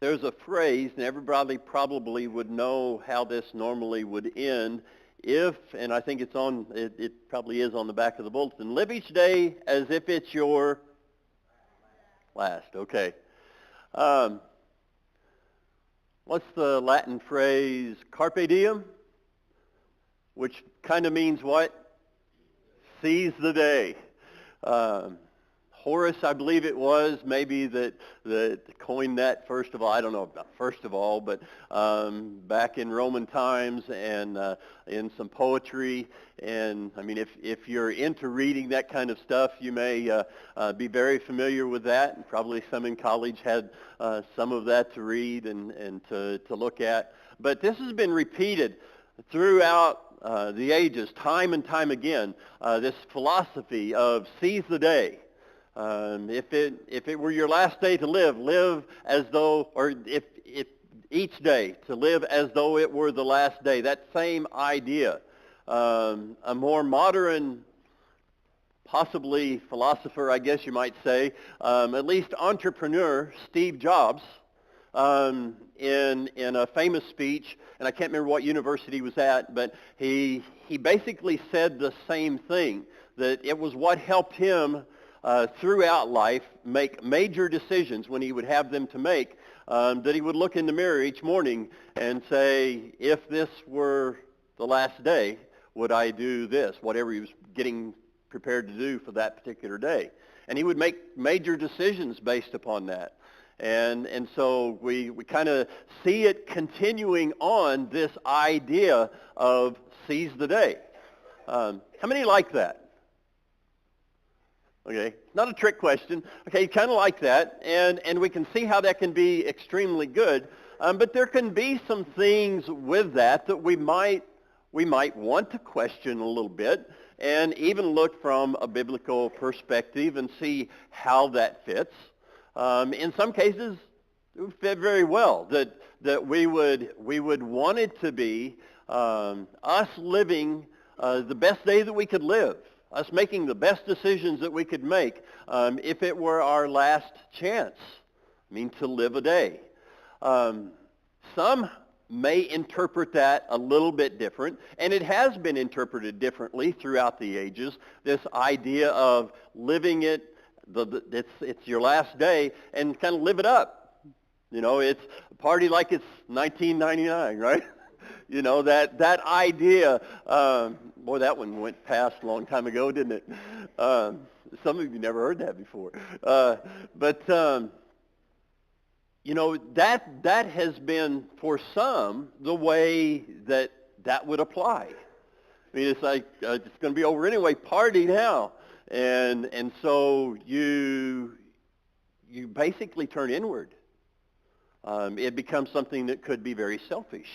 There's a phrase, and everybody probably would know how this normally would end if, and I think it probably is on the back of the bulletin, live each day as if it's your last. Okay. Um, what's the Latin phrase? Carpe diem, which kind of means what? Seize the day. Um, Horace, I believe it was, maybe that coined that first of all. I don't know if not first of all, but back in Roman times and in some poetry. And I mean, if you're into reading that kind of stuff, you may be very familiar with that. And probably some in college had some of that to read and to look at. But this has been repeated throughout the ages, time and time again, this philosophy of seize the day. If it were your last day to live as though, or if each day to live as though it were the last day. That same idea. A more modern, possibly philosopher, I guess you might say, at least entrepreneur, Steve Jobs, in a famous speech, and I can't remember what university he was at, but he basically said the same thing, that it was what helped him throughout life make major decisions when he would have them to make, that he would look in the mirror each morning and say, if this were the last day, would I do this, whatever he was getting prepared to do for that particular day. And he would make major decisions based upon that. And so we kind of see it continuing on, this idea of seize the day. How many like that? Okay, not a trick question. Okay, kind of like that, and we can see how that can be extremely good. But there can be some things with that we might want to question a little bit, and even look from a biblical perspective and see how that fits. In some cases, it would fit very well. That we would want it to be us living the best day that we could live. Us making the best decisions that we could make if it were our last chance, to live a day. Some may interpret that a little bit different, and it has been interpreted differently throughout the ages, this idea of living it, it's your last day, and kind of live it up. It's a party like it's 1999, right? That idea, boy, that one went past a long time ago, didn't it? Some of you never heard that before. But that has been, for some, the way that would apply. It's like, it's going to be over anyway, party now. And so you basically turn inward. It becomes something that could be very selfish.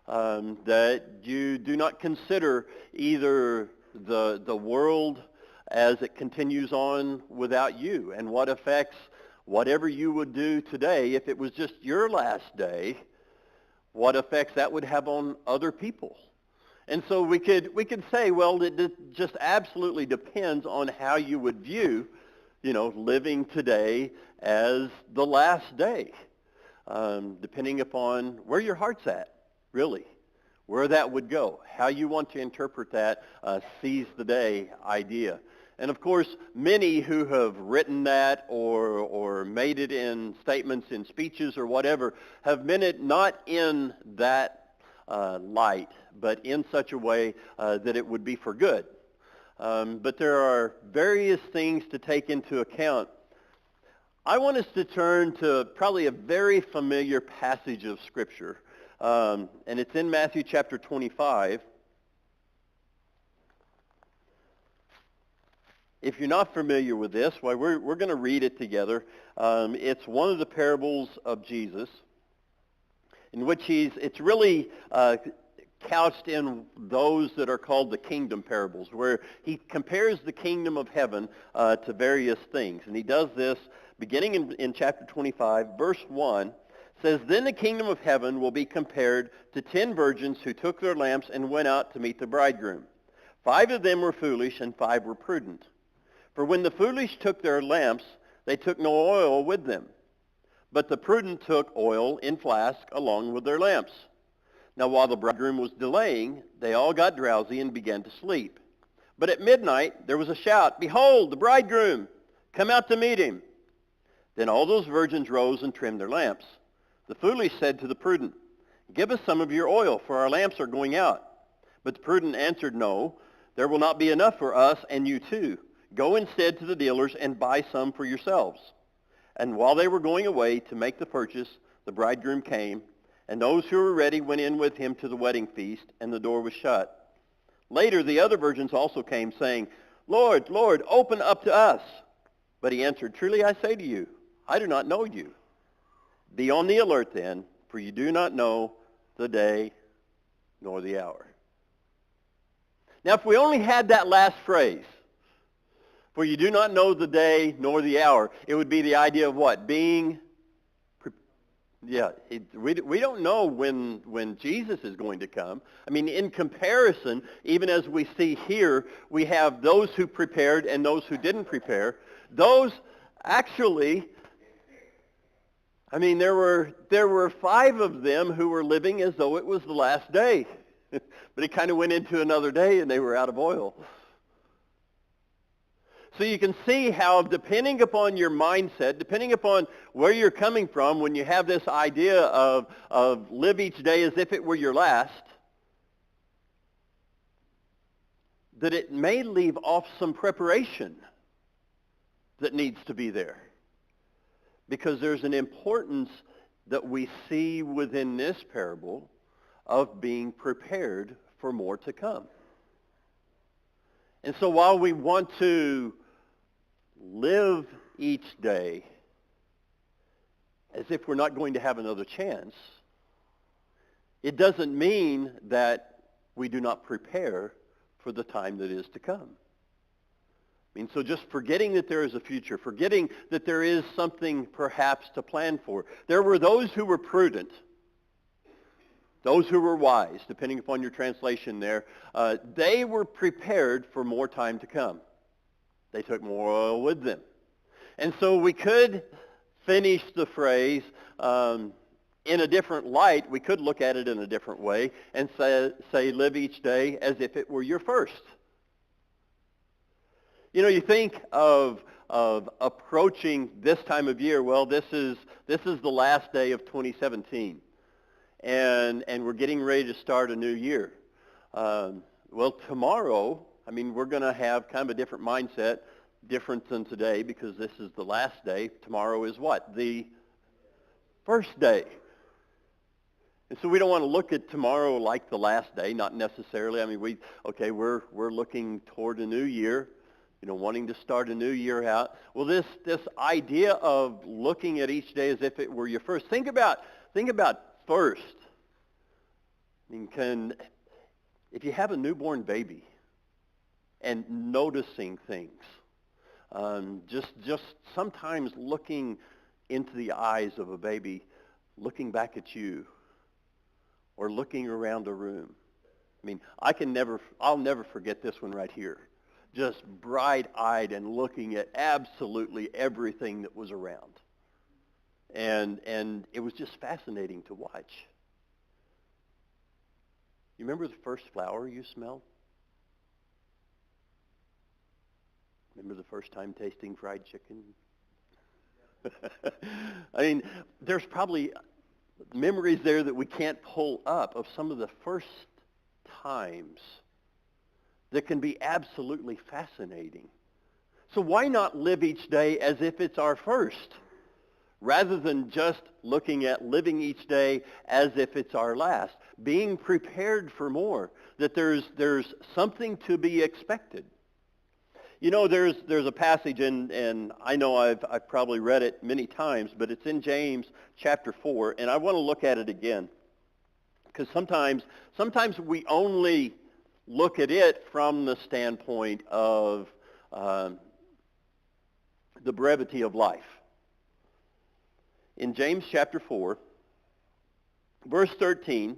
That you do not consider either the world as it continues on without you, and what affects whatever you would do today, if it was just your last day, what effects that would have on other people. And so we could say, well, it just absolutely depends on how you would view, living today as the last day, depending upon where your heart's at. Really, where that would go, how you want to interpret that seize the day idea. And of course, many who have written that or made it in statements, in speeches or whatever, have meant it not in that light, but in such a way that it would be for good. But there are various things to take into account. I want us to turn to probably a very familiar passage of Scripture. And it's in Matthew chapter 25. If you're not familiar with this, well, we're going to read it together. It's one of the parables of Jesus, in which it's really couched in those that are called the kingdom parables, where he compares the kingdom of heaven to various things. And he does this beginning in chapter 25, verse 1. Says, then the kingdom of heaven will be compared to 10 virgins who took their lamps and went out to meet the bridegroom. 5 of them were foolish and 5 were prudent. For when the foolish took their lamps, they took no oil with them. But the prudent took oil in flasks along with their lamps. Now while the bridegroom was delaying, they all got drowsy and began to sleep. But at midnight there was a shout, "Behold, the bridegroom! Come out to meet him!" Then all those virgins rose and trimmed their lamps. The foolish said to the prudent, "Give us some of your oil, for our lamps are going out." But the prudent answered, "No, there will not be enough for us and you too. Go instead to the dealers and buy some for yourselves." And while they were going away to make the purchase, the bridegroom came, and those who were ready went in with him to the wedding feast, and the door was shut. Later the other virgins also came, saying, "Lord, Lord, open up to us." But he answered, "Truly I say to you, I do not know you. Be on the alert then, for you do not know the day nor the hour." Now if we only had that last phrase, "For you do not know the day nor the hour," it would be the idea of what? We don't know when Jesus is going to come. I mean, in comparison, even as we see here, we have those who prepared and those who didn't prepare. Those actually, I mean, there were 5 of them who were living as though it was the last day. But it kind of went into another day and they were out of oil. So you can see how, depending upon your mindset, depending upon where you're coming from, when you have this idea of live each day as if it were your last, that it may leave off some preparation that needs to be there. Because there's an importance that we see within this parable of being prepared for more to come. And so while we want to live each day as if we're not going to have another chance, it doesn't mean that we do not prepare for the time that is to come. I mean, so just forgetting that there is a future, forgetting that there is something perhaps to plan for. There were those who were prudent, those who were wise, depending upon your translation there. They were prepared for more time to come. They took more oil with them. And so we could finish the phrase in a different light. We could look at it in a different way and say live each day as if it were your first. You know, you think of approaching this time of year. Well, this is the last day of 2017. And we're getting ready to start a new year. Well, tomorrow, I mean, we're going to have kind of a different mindset, different than today, because this is the last day. Tomorrow is what? The first day. And so we don't want to look at tomorrow like the last day, not necessarily. I mean, we're looking toward a new year, you know, wanting to start a new year out. Well, this idea of looking at each day as if it were your first. Think about first. I mean, if you have a newborn baby and noticing things, just sometimes looking into the eyes of a baby, looking back at you, or looking around a room. I mean, I'll never forget this one right here. Just bright-eyed and looking at absolutely everything that was around. And it was just fascinating to watch. You remember the first flower you smelled? Remember the first time tasting fried chicken? I mean, there's probably memories there that we can't pull up of some of the first times that can be absolutely fascinating. So why not live each day as if it's our first, rather than just looking at living each day as if it's our last, being prepared for more, that there's something to be expected. You know, there's a passage, and I know I've probably read it many times, but it's in James chapter 4, and I want to look at it again. Because sometimes we only look at it from the standpoint of the brevity of life. In James chapter 4, verse 13,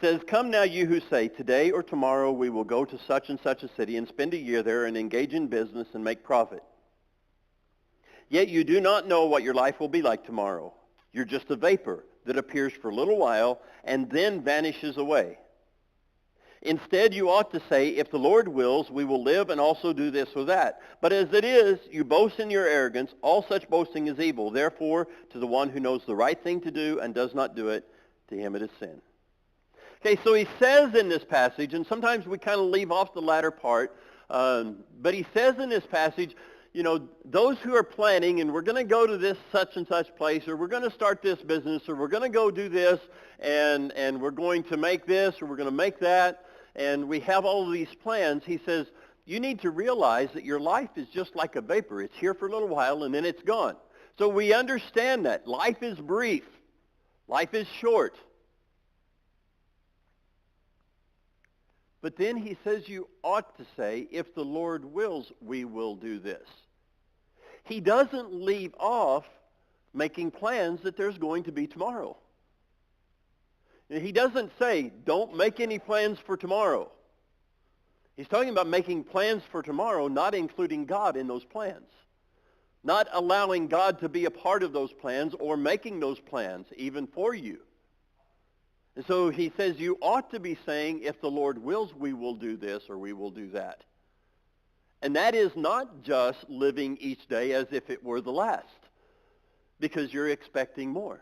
says, "Come now, you who say, today or tomorrow we will go to such and such a city and spend a year there and engage in business and make profit. Yet you do not know what your life will be like tomorrow. You're just a vapor that appears for a little while and then vanishes away. Instead, you ought to say, if the Lord wills, we will live and also do this or that. But as it is, you boast in your arrogance. All such boasting is evil. Therefore, to the one who knows the right thing to do and does not do it, to him it is sin. Okay, so he says in this passage, and sometimes we kind of leave off the latter part, but he says in this passage, you know, those who are planning, and we're going to go to this such and such place, or we're going to start this business, or we're going to go do this, and we're going to make this, or we're going to make that, and we have all of these plans. He says, you need to realize that your life is just like a vapor. It's here for a little while, and then it's gone. So we understand that. Life is brief. Life is short. But then he says you ought to say, if the Lord wills, we will do this. He doesn't leave off making plans that there's going to be tomorrow. He doesn't say, don't make any plans for tomorrow. He's talking about making plans for tomorrow, not including God in those plans. Not allowing God to be a part of those plans or making those plans even for you. And so he says you ought to be saying, if the Lord wills, we will do this or we will do that. And that is not just living each day as if it were the last, because you're expecting more.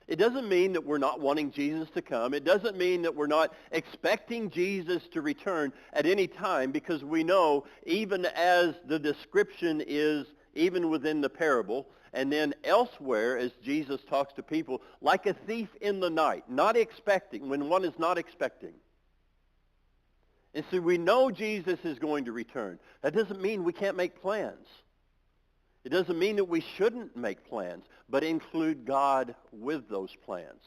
It doesn't mean that we're not wanting Jesus to come. It doesn't mean that we're not expecting Jesus to return at any time, because we know, even as the description is, even within the parable, and then elsewhere as Jesus talks to people, like a thief in the night, not expecting, when one is not expecting. And so we know Jesus is going to return. That doesn't mean we can't make plans. It doesn't mean that we shouldn't make plans, but include God with those plans.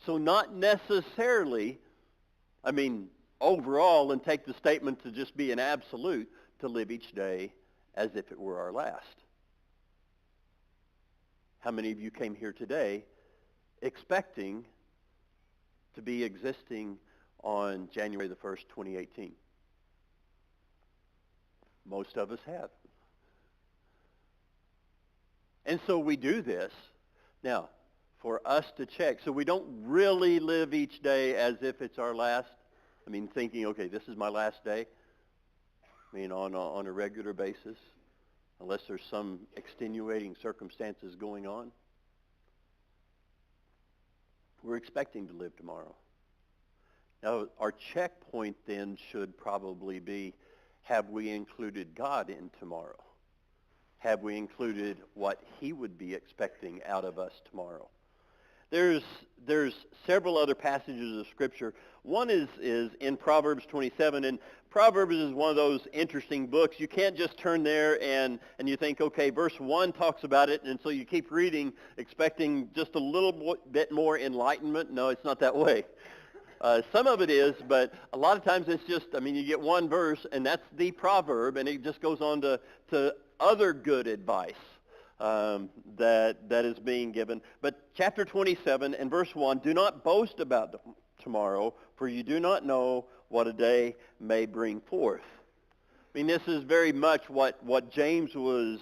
So not necessarily, overall, and take the statement to just be an absolute, to live each day as if it were our last. How many of you came here today expecting to be existing on January the 1st, 2018? Most of us have. And so we do this now for us to check. So we don't really live each day as if it's our last. Thinking, okay, this is my last day. On a regular basis, unless there's some extenuating circumstances going on. We're expecting to live tomorrow. Now, our checkpoint then should probably be, have we included God in tomorrow? Have we included what he would be expecting out of us tomorrow? There's several other passages of Scripture. One is in Proverbs 27, and Proverbs is one of those interesting books. You can't just turn there and you think, okay, verse 1 talks about it, and so you keep reading expecting just a little bit more enlightenment. No, it's not that way. Some of it is, but a lot of times it's just, you get one verse, and that's the proverb, and it just goes on to other good advice that is being given. But chapter 27 and verse 1, do not boast about tomorrow, for you do not know what a day may bring forth. This is very much what James was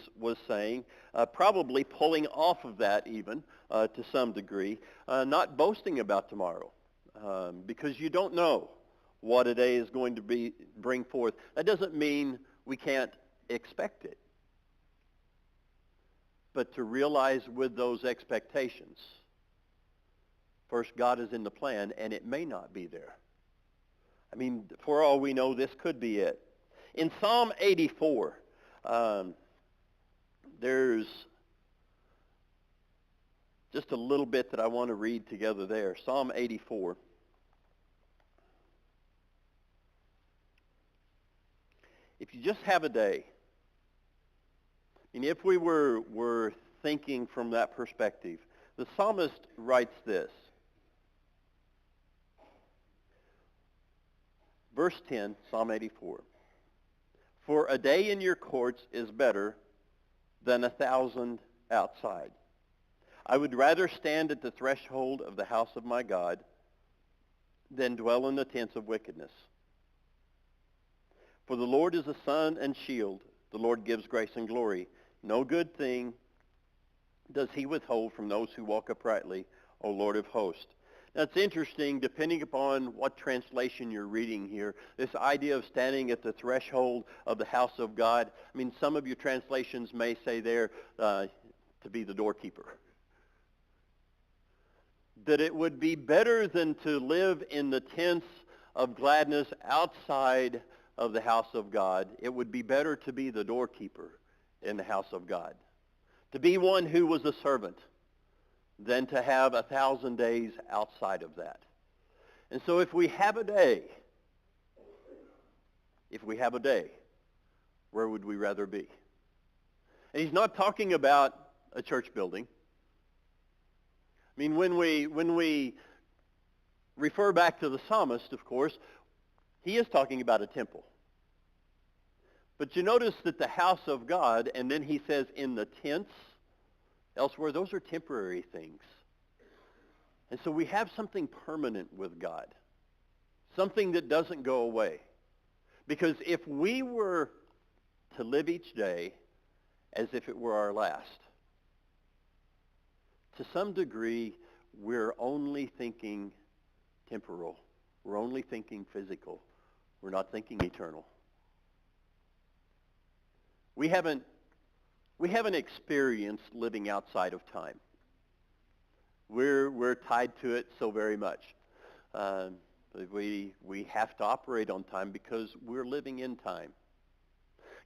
saying, probably pulling off of that even to some degree, not boasting about tomorrow. Because you don't know what a day is going to bring forth. That doesn't mean we can't expect it. But to realize with those expectations, first, God is in the plan, and it may not be there. For all we know, this could be it. In Psalm 84, there's just a little bit that I want to read together there. Psalm 84. If you just have a day, if we were thinking from that perspective, the psalmist writes this. Verse 10, Psalm 84. For a day in your courts is better than 1,000 outside. I would rather stand at the threshold of the house of my God than dwell in the tents of wickedness. For the Lord is a sun and shield. The Lord gives grace and glory. No good thing does he withhold from those who walk uprightly, O Lord of hosts. Now it's interesting, depending upon what translation you're reading here, this idea of standing at the threshold of the house of God. I mean, some of your translations may say there to be the doorkeeper. That it would be better than to live in the tents of gladness outside of the house of God. It would be better to be the doorkeeper in the house of God. To be one who was a servant than to have 1,000 days outside of that. And so if we have a day, where would we rather be? And he's not talking about a church building. I mean, when we refer back to the psalmist, of course, he is talking about a temple. But you notice that the house of God, and then he says in the tents, elsewhere, those are temporary things. And so we have something permanent with God, something that doesn't go away. Because if we were to live each day as if it were our last, to some degree, we're only thinking temporal. We're only thinking physical. We're not thinking eternal. We haven't experienced living outside of time. We're tied to it so very much. We have to operate on time because we're living in time.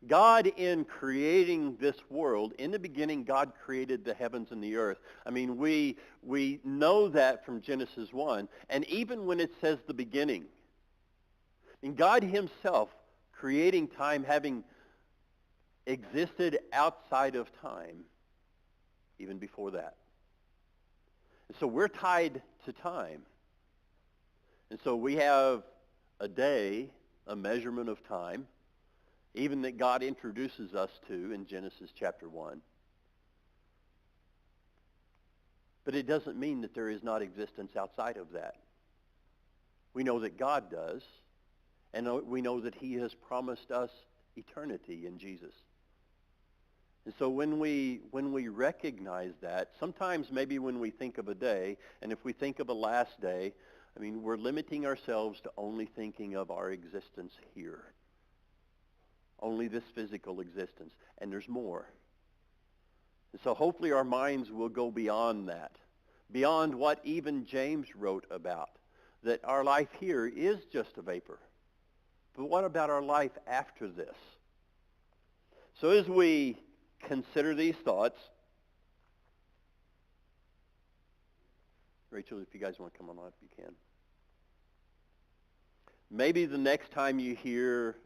God, in creating this world, in the beginning, God created the heavens and the earth. I mean, we know that from Genesis 1. And even when it says the beginning, and God himself creating time, having existed outside of time, even before that. And so we're tied to time. And so we have a day, a measurement of time, even that God introduces us to in Genesis chapter 1. But it doesn't mean that there is not existence outside of that. We know that God does, and we know that he has promised us eternity in Jesus. And so when we recognize that, sometimes maybe when we think of a day, and if we think of a last day, I mean, we're limiting ourselves to only thinking of our existence here. Only this physical existence. And there's more. And so hopefully our minds will go beyond that. Beyond what even James wrote about. That our life here is just a vapor. But what about our life after this? So as we consider these thoughts, Rachel, if you guys want to come on up, you can. Maybe the next time you hear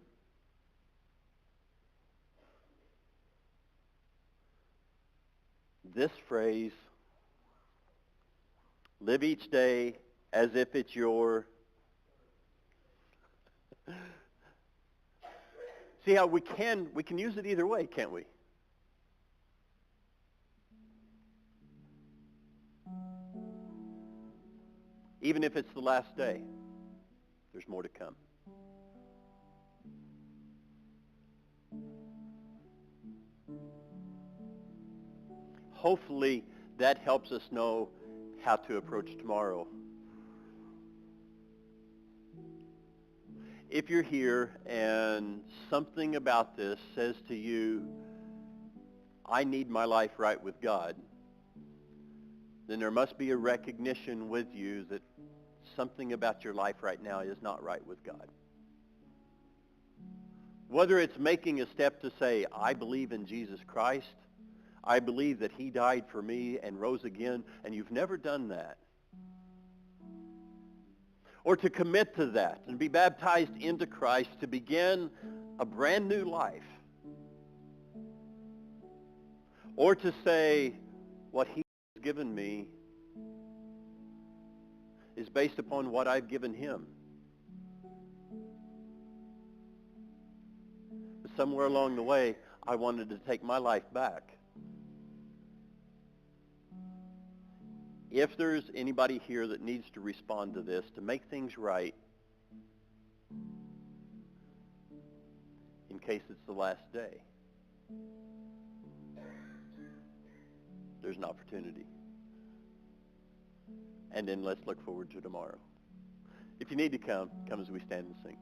this phrase, live each day as if it's your... See how we can use it either way, can't we? Even if it's the last day, there's more to come. Hopefully that helps us know how to approach tomorrow. If you're here and something about this says to you, I need my life right with God, then there must be a recognition with you that something about your life right now is not right with God. Whether it's making a step to say, I believe in Jesus Christ, I believe that he died for me and rose again, and you've never done that. Or to commit to that and be baptized into Christ to begin a brand new life. Or to say, what he has given me is based upon what I've given him. But somewhere along the way, I wanted to take my life back. If there's anybody here that needs to respond to this, to make things right, in case it's the last day, there's an opportunity. And then let's look forward to tomorrow. If you need to come as we stand and sing.